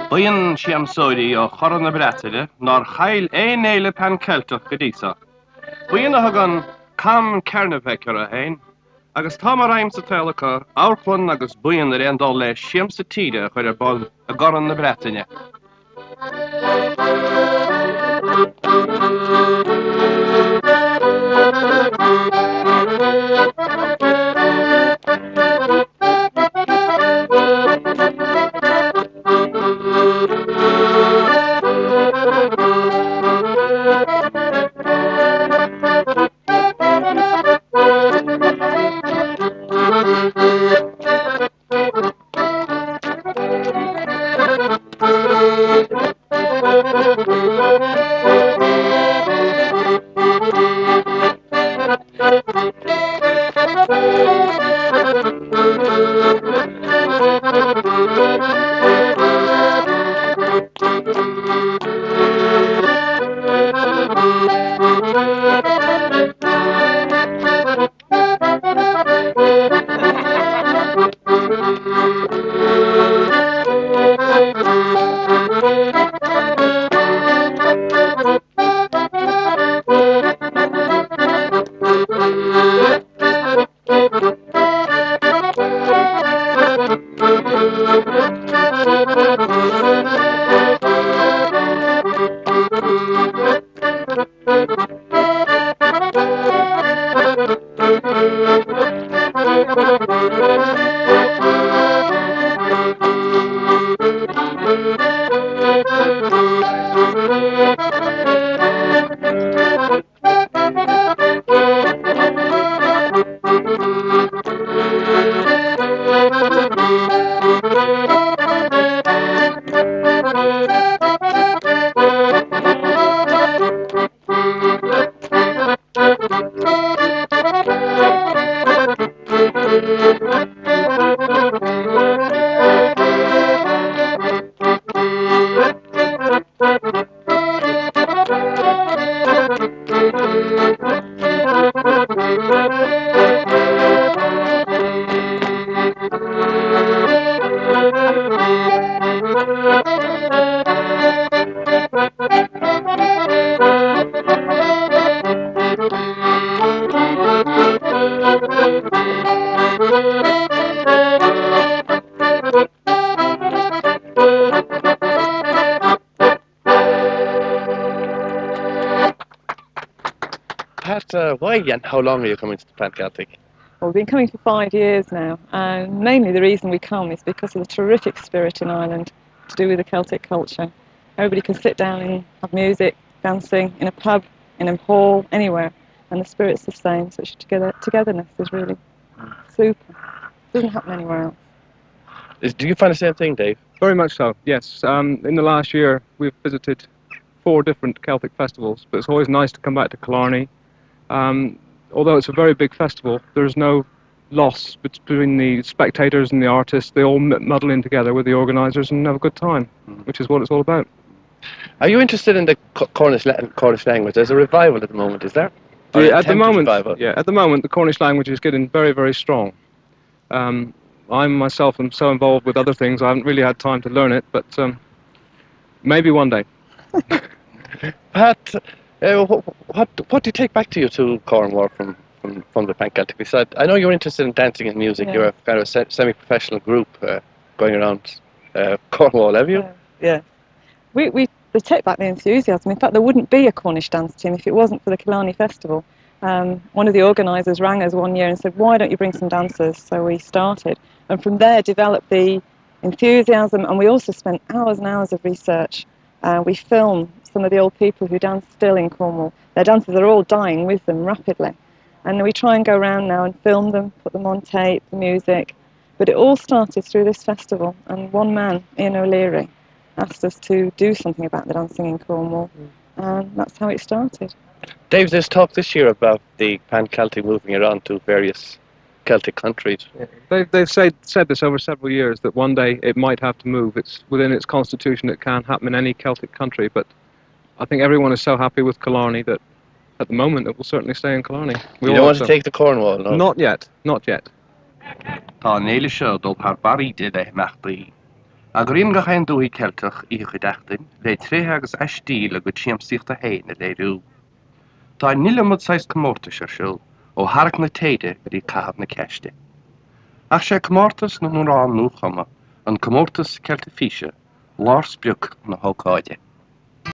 Buin siamsori o choron na bretile, nor chael ein eile Pan Celtic gadisa. Buin a hagan Cam Kernewek ar a hain, agus tá mar raim sa telecha, áchlon agus buin ar ein dol le siamsa tíide chuir ar bol a goran na bretine. Why and how long are you coming to the Pan Celtic? Well, we've been coming for 5 years now, and mainly the reason we come is because of the terrific spirit in Ireland to do with the Celtic culture. Everybody can sit down and have music, dancing, in a pub, in a hall, anywhere, and the spirit's the same, so togetherness is really super. It doesn't happen anywhere else. Do you find the same thing, Dave? Very much so, yes. In the last year, we've visited 4 different Celtic festivals, but it's always nice to come back to Killarney. Although it's a very big festival, there's no loss between the spectators and the artists. They all muddle in together with the organisers and have a good time, which is what it's all about. Are you interested in the Cornish language? There's a revival at the moment, is there? At the moment, the Cornish language is getting very, very strong. I myself am so involved with other things, I haven't really had time to learn it, but maybe one day. Pat, what do you take back to you to Cornwall from the Pan Celtic? Because I know you're interested in dancing and music. Yeah. You're a kind of semi-professional group going around Cornwall, have you? Yeah. We take back the enthusiasm. In fact, there wouldn't be a Cornish dance team if it wasn't for the Killarney Festival. One of the organisers rang us one year and said, why don't you bring some dancers? So we started. And from there developed the enthusiasm, and we also spent hours and hours of research. We film some of the old people who dance still in Cornwall. Their dances are all dying with them rapidly. And we try and go around now and film them, put them on tape, the music. But it all started through this festival, and one man, Ian O'Leary, asked us to do something about the dancing in Cornwall, and that's how it started. Dave, there's talk this year about the Pan Celtic moving around to various Celtic countries. They've said this over several years, that one day it might have to move. It's within its constitution, it can't happen in any Celtic country, but I think everyone is so happy with Killarney that at the moment it will certainly stay in Killarney. You don't want to take the Cornwall, no? Not yet, not yet. Tá néile seo dul par barí de le meachtaí. A gríim go chain dúí Celtach í chudachtain, le tré agus eistí le go tíamsíocht a héine le rú. Tá níle mud sais comórtas ar siúl, ó harach na téide go dí cahab na ceiste. Ach sé comórtas na nún rán nú chama, an comórtas Celta físe, lár spiúch na hócáide.